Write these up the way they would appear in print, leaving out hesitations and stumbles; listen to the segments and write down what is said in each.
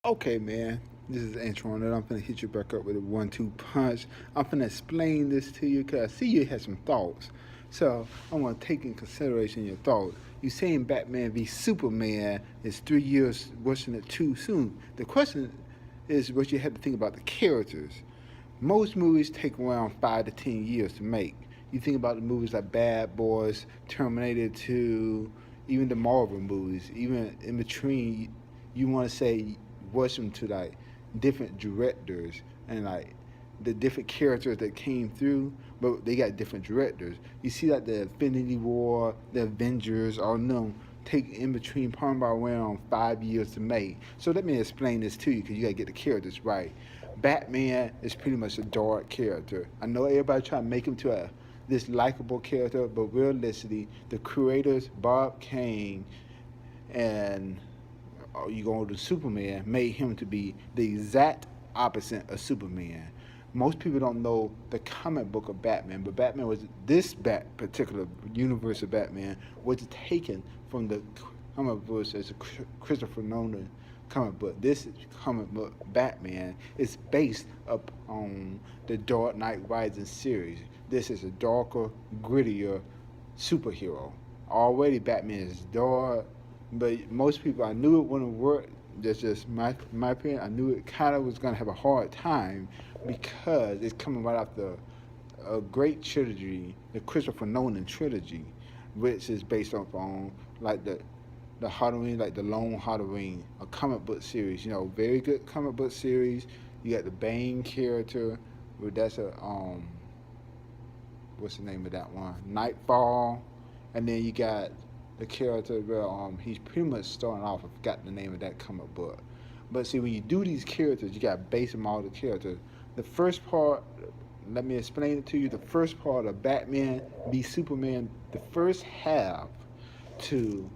Okay, man. This is Antoine, and I'm finna hit you back up with a 1-2 punch. I'm finna explain this to you because I see you had some thoughts. So I want to take in consideration your thoughts. You saying Batman v Superman is 3 years watching it too soon. The question is what you have to think about the characters. Most movies take around 5 to 10 years to make. You think about the movies like Bad Boys, Terminator 2, even the Marvel movies, even in between, you want to say watch them to like different directors and like the different characters that came through, but they got different directors. You see like the Infinity War, the Avengers, all them take in between probably around 5 years to make. So let me explain this to you because you gotta get the characters right. Batman is pretty much a dark character. I know everybody trying to make him to a this likable character, but realistically, the creators Bob Kane and you go to Superman made him to be the exact opposite of Superman. Most people don't know the comic book of Batman, but Batman was this particular universe of Batman was taken from the comic books as a Christopher Nolan comic book. This comic book Batman is based upon the Dark Knight Rises series. This is a darker, grittier superhero. Already Batman is dark, but most people, I knew it wouldn't work. That's just my opinion. I knew it kind of was gonna have a hard time because it's coming right after a great trilogy, the Christopher Nolan trilogy, which is based on like the Halloween, like the Lone Halloween, a comic book series. You know, very good comic book series. You got the Bane character, but that's a what's the name of that one? Nightfall, and then you got the character where he's pretty much starting off. I forgot the name of that comic book, but see when you do these characters, you got to base them all the characters. The first part, let me explain it to you. The first part of Batman v Superman, the first half to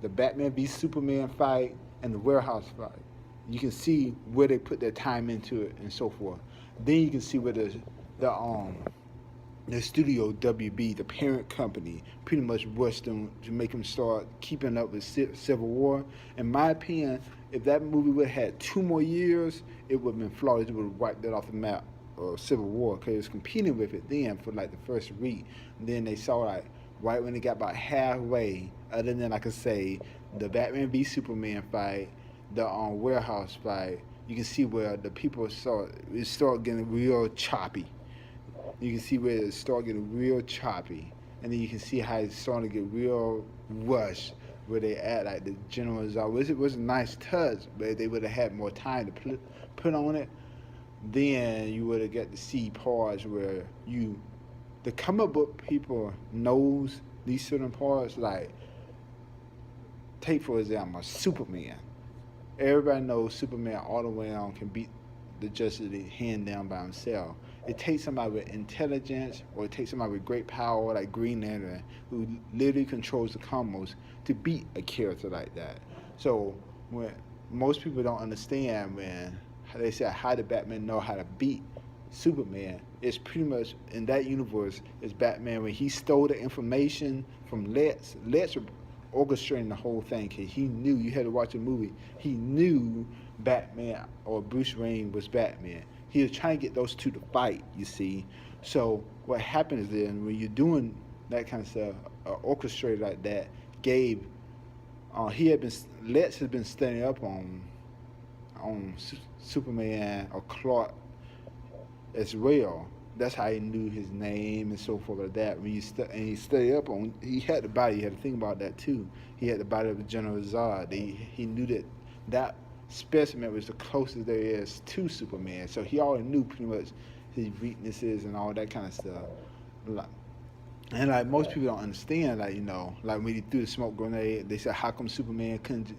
the Batman v Superman fight and the warehouse fight, you can see where they put their time into it and so forth. Then you can see where the um the studio WB, the parent company, pretty much rushed them to make them start keeping up with Civil War. In my opinion, if that movie would have had 2 more years, it would have been flawless. It would have wiped that off the map of Civil War because it was competing with it then for like the first week. And then they saw like right when they got about halfway, other than I could say the Batman v Superman fight, the warehouse fight, you can see where the people start getting real choppy. You can see where it start getting real choppy, and then you can see how it's starting to get real rushed. Where they at like the general was it was a nice touch, but if they would have had more time to put on it, then you would have got to see parts where the comic book people knows these certain parts. Like take for example Superman. Everybody knows Superman all the way on can beat the Justice League hand down by himself. It takes somebody with intelligence or it takes somebody with great power like Green Lantern who literally controls the cosmos to beat a character like that. So when most people don't understand when they say how did Batman know how to beat Superman, it's pretty much in that universe is Batman when he stole the information from Lex. Lex orchestrating the whole thing because he knew you had to watch the movie. He knew Batman or Bruce Wayne was Batman. He was trying to get those two to fight. You see, so what happens then when you're doing that kind of stuff, orchestrated like that, Gabe, he had been Lex has been studying up on Superman or Clark as well. That's how he knew his name and so forth like that. When and he studied up on, he had the body. You had to think about that too. He had the body of the General Zod. He knew that specimen was the closest there is to Superman. So he already knew pretty much his weaknesses and all that kind of stuff. And like most people don't understand, like like when he threw the smoke grenade, they said how come Superman couldn't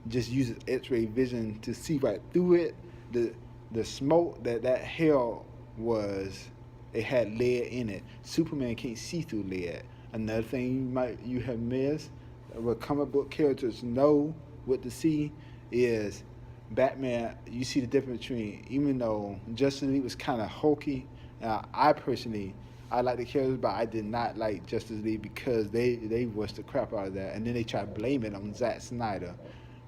just use his X-ray vision to see right through it? The smoke that hell was, it had lead in it. Superman can't see through lead. Another thing you have missed, what comic book characters know what to see is Batman. You see the difference between, even though Justice League was kind of hokey, I personally I like the characters, but I did not like Justice League because they rushed the crap out of that, and then they try to blame it on Zack Snyder,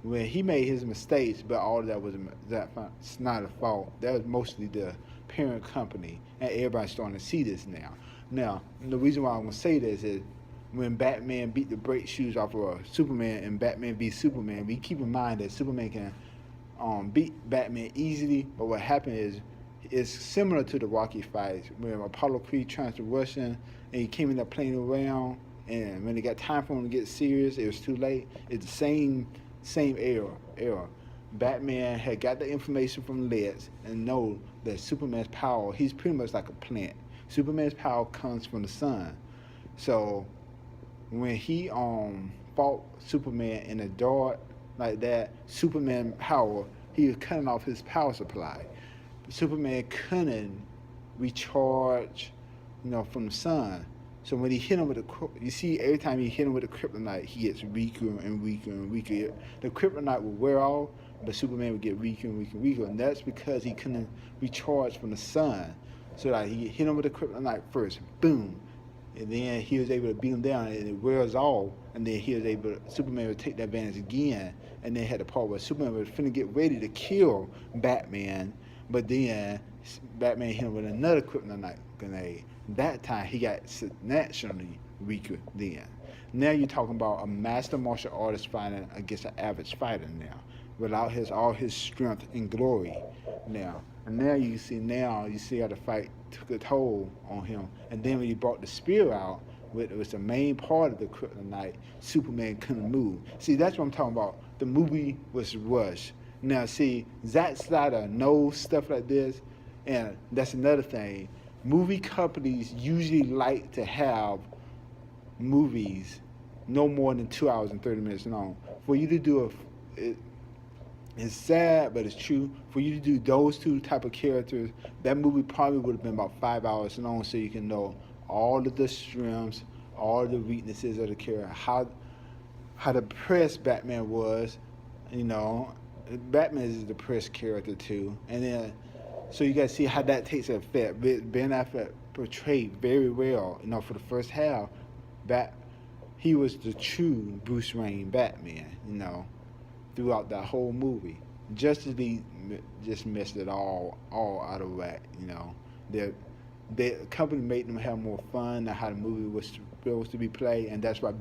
when he made his mistakes, but all of that was that's not a fault. That was mostly the parent company, and everybody's starting to see this now. Now, the reason why I'm gonna say this is when Batman beat the brake shoes off of Superman and Batman v Superman, we keep in mind that Superman can beat Batman easily, but what happened is it's similar to the Rocky fights when Apollo Creed tries to rush in and he came in there playing around, and when it got time for him to get serious, it was too late. It's the same era. Batman had got the information from Lex and know that Superman's power, he's pretty much like a plant. Superman's power comes from the sun. So when he fought Superman in the dark like that, Superman power, he was cutting off his power supply. Superman couldn't recharge, from the sun. So when he hit him with you see every time he hit him with the kryptonite, he gets weaker and weaker and weaker. The kryptonite would wear off, but Superman would get weaker and weaker and weaker, and that's because he couldn't recharge from the sun. So like he hit him with the kryptonite first, boom, and then he was able to beat him down, and it wears off, and then Superman would take that advantage again, and then had the part where Superman was finna get ready to kill Batman, but then Batman hit him with another kryptonite grenade. That time he got naturally weaker then. Now you're talking about a master martial artist fighting against an average fighter now, without all his strength and glory now. And now you see how the fight took a toll on him. And then when he brought the spear out, which was the main part of the kryptonite, Superman couldn't move. See, that's what I'm talking about. The movie was rushed. Now see, Zack Snyder knows stuff like this, and that's another thing. Movie companies usually like to have movies no more than 2 hours and 30 minutes long. For you to do it's sad, but it's true. For you to do those two type of characters, that movie probably would have been about 5 hours long, so you can know all of the strengths, all of the weaknesses of the character, how depressed Batman was. Batman is a depressed character too, and then so you gotta see how that takes effect. Ben Affleck portrayed very well. For the first half, he was the true Bruce Wayne Batman. Throughout that whole movie. Justice League just messed it all out of whack. The company made them have more fun than how the movie was supposed to be played, and that's why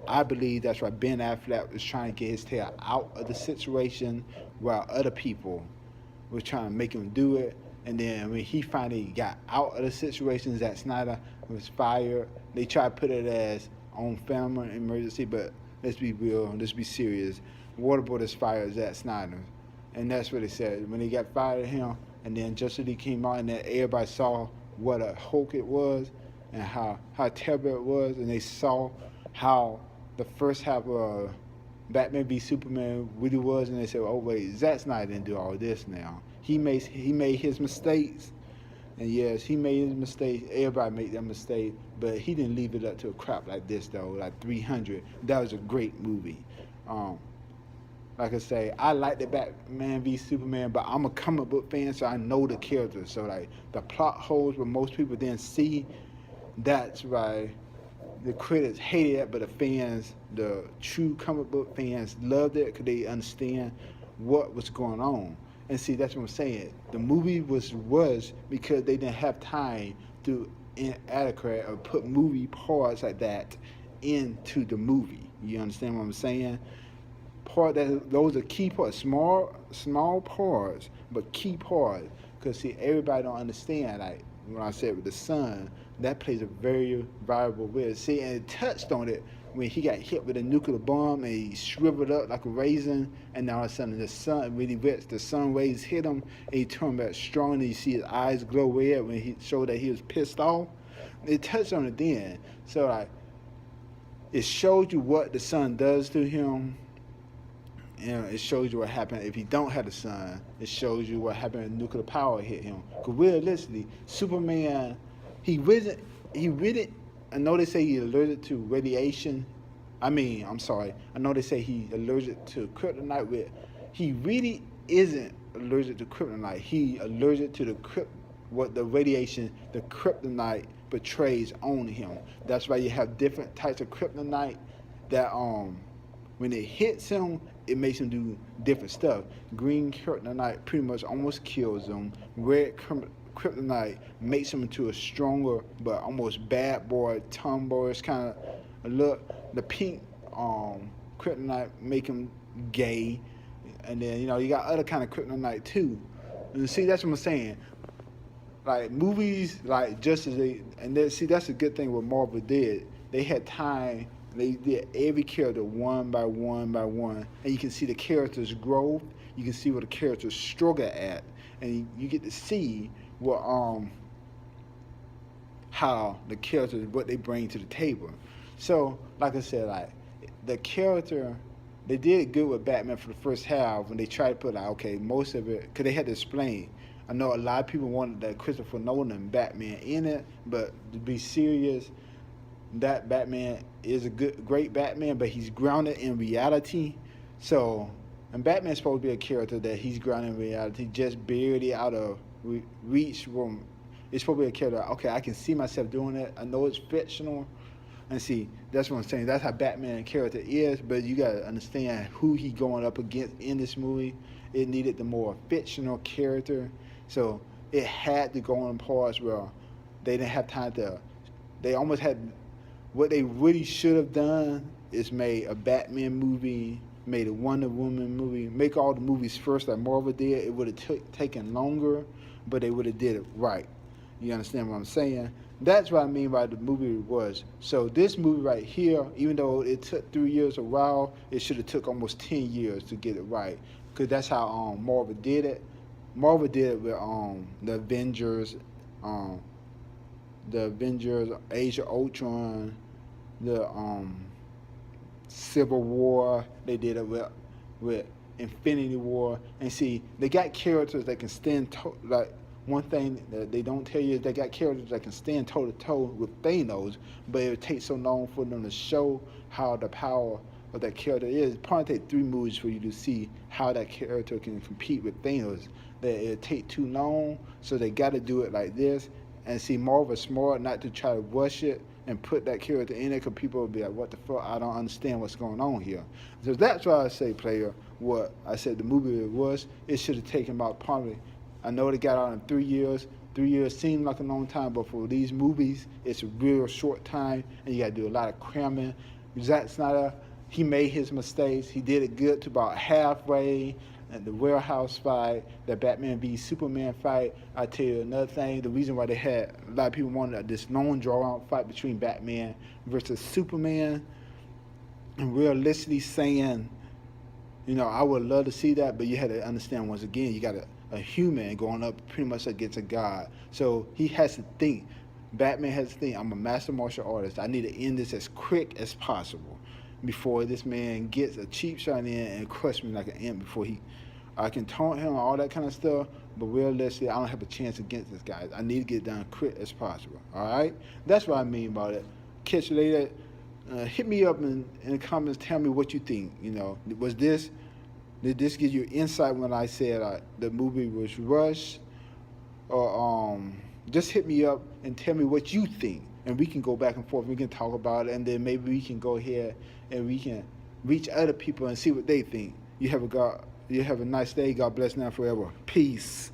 I believe that's why Ben Affleck was trying to get his tail out of the situation, while other people was trying to make him do it. And then when he finally got out of the situation, Zack Snyder was fired. They tried to put it as on family emergency, but let's be real, let's be serious. Warner Brothers fired Zack Snyder, and that's what they said. When they got fired of him, and then Justice League came out, and then everybody saw what a hulk it was, and how terrible it was, and they saw how the first half of Batman v Superman really was, and they said, oh wait, Zack Snyder didn't do all this now. He made his mistakes, and yes, he made his mistakes. Everybody made that mistake, but he didn't leave it up to a crap like this though, like 300. That was a great movie. Like I say, I like the Batman v Superman, but I'm a comic book fan, so I know the characters. So like the plot holes where most people didn't see, that's why the critics hated it, but the fans, the true comic book fans, loved it because they understand what was going on. And see, that's what I'm saying. The movie was because they didn't have time to inadequate or put movie parts like that into the movie. You understand what I'm saying? Those are key parts, small parts, but key parts. Because see, everybody don't understand. Like when I said with the sun, that plays a very valuable role. See, and it touched on it when he got hit with a nuclear bomb and he shriveled up like a raisin, and now all of a sudden the sun really wet. The sun rays hit him, and he turned back strong. And you see his eyes glow red when he showed that he was pissed off. It touched on it then. So like, it showed you what the sun does to him. It shows you what happened if he don't have the sun. It shows you what happened if nuclear power hit him. Because realistically, Superman, he really, I know they say he's allergic to radiation. I know they say he's allergic to kryptonite. He really isn't allergic to kryptonite. He allergic to what the radiation, the kryptonite portrays on him. That's why you have different types of kryptonite that when it hits him, it makes him do different stuff. Green kryptonite pretty much almost kills him. Red kryptonite makes him into a stronger but almost bad boy, tomboyish kind of look. The pink kryptonite make him gay, and then you got other kind of kryptonite too. And see, that's what I'm saying. Like movies, like just as they and then see that's a good thing what Marvel did. They had time. They did every character one by one by one, and you can see the characters' growth. You can see what the characters struggle at, and you get to see what how the characters what they bring to the table. So, like I said, like the character, they did it good with Batman for the first half when they tried to put like okay most of it because they had to explain. I know a lot of people wanted that Christopher Nolan Batman in it, but to be serious, that Batman is a great Batman, but he's grounded in reality. So, and Batman's supposed to be a character that he's grounded in reality, just barely out of reach from. It's supposed to be a character. Okay, I can see myself doing it. I know it's fictional, and see that's what I'm saying. That's how Batman character is, but you gotta understand who he going up against in this movie. It needed the more fictional character. So it had to go on parts where they didn't have time to. They almost had what they really should have done is made a Batman movie, made a Wonder Woman movie, make all the movies first like Marvel did. It would have taken longer, but they would have did it right. You understand what I'm saying? That's what I mean by the movie it was. So this movie right here, even though it took 3 years a while, it should have took almost 10 years to get it right. Because that's how Marvel did it. Marvel did it with the Avengers, Age of Ultron, the Civil War. They did it with Infinity War. And see, they got characters that can stand like one thing that they don't tell you is they got characters that can stand toe to toe with Thanos, but it would take so long for them to show how the power of that character is. It'd probably take 3 movies for you to see how that character can compete with Thanos. That it'd take too long, so they got to do it like this. And see, Marvel's smart not to try to rush it and put that character in there, because people will be like, what the fuck, I don't understand what's going on here. So that's why I say, player, what I said the movie it should have taken about probably, I know they got out in 3 years. 3 years seemed like a long time, but for these movies, it's a real short time, and you got to do a lot of cramming. Zack Snyder, he made his mistakes. He did it good to about halfway. And the warehouse fight, the Batman v Superman fight. I tell you another thing, the reason why they had a lot of people wanted this long draw-out fight between Batman versus Superman, and realistically saying, I would love to see that, but you had to understand once again, you got a human going up pretty much against a god. So he has to think. Batman has to think, I'm a master martial artist. I need to end this as quick as possible before this man gets a cheap shot in and crush me like an ant before I can taunt him and all that kind of stuff, but realistically, I don't have a chance against this guy. I need to get it done quick as possible, all right? That's what I mean by it. Catch you later. Hit me up in the comments. Tell me what you think. Did this give you insight when I said the movie was rushed? Or just hit me up and tell me what you think. And we can go back and forth. We can talk about it, and then maybe we can go ahead and we can reach other people and see what they think. You have a nice day. God bless now forever. Peace.